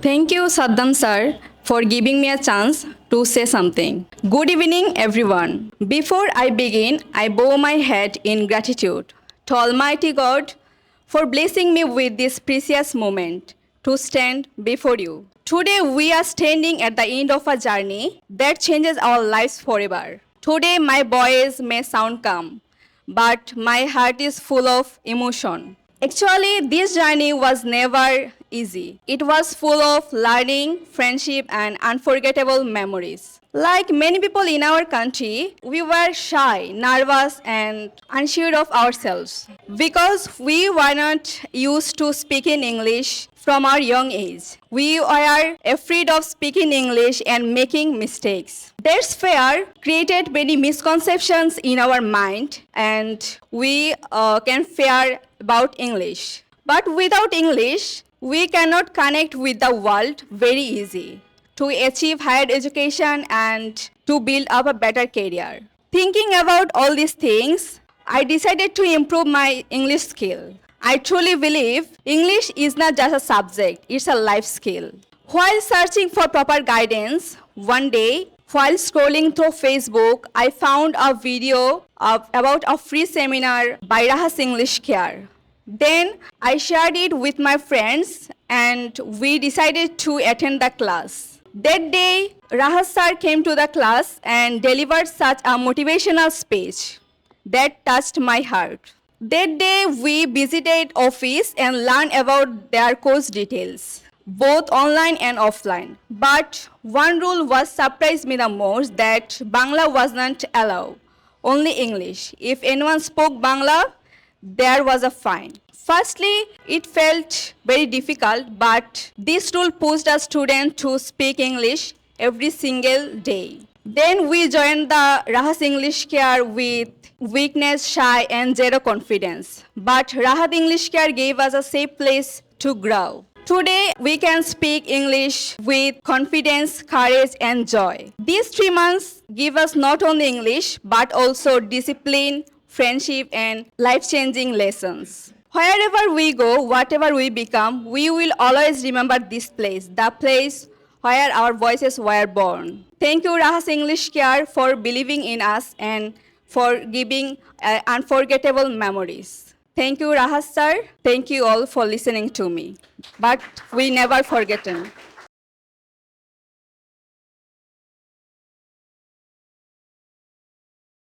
Thank you, Saddam sir, for giving me a chance to say something. Good evening, everyone. Before I begin, I bow my head in gratitude to Almighty God for blessing me with this precious moment to stand before you. Today, we are standing at the end of a journey that changes our lives forever. Today, my voice may sound calm, but my heart is full of emotion. Actually, this journey was never easy. It was full of learning, friendship, and unforgettable memories. Like many people in our country, we were shy, nervous, and unsure of ourselves because we were not used to speaking English from our young age. We are afraid of speaking English and making mistakes. This fear created many misconceptions in our mind, and we can fear about English. But without English, we cannot connect with the world very easy to achieve higher education and to build up a better career. Thinking about all these things, I decided to improve my English skill. I truly believe English is not just a subject, it's a life skill. While searching for proper guidance, one day, while scrolling through Facebook, I found a video about a free seminar by Rahas English Care. Then I shared it with my friends and we decided to attend the class. That day, Rahas sir came to the class and delivered such a motivational speech that touched my heart. That day, we visited office and learned about their course details, both online and offline. But one rule was surprised me the most, that Bangla was not allowed, only English. If anyone spoke Bangla, there was a fine. Firstly, it felt very difficult, but this rule pushed a student to speak English every single day. Then we joined the Rahas English Care with weakness, shy, and zero confidence. But Rahat English Care gave us a safe place to grow. Today, we can speak English with confidence, courage, and joy. These 3 months give us not only English, but also discipline, friendship, and life-changing lessons. Wherever we go, whatever we become, we will always remember this place, the place where our voices were born. Thank you, Rahas English Care, for believing in us and for giving unforgettable memories. Thank you, Rahas sir. Thank you all for listening to me. But we never forgotten.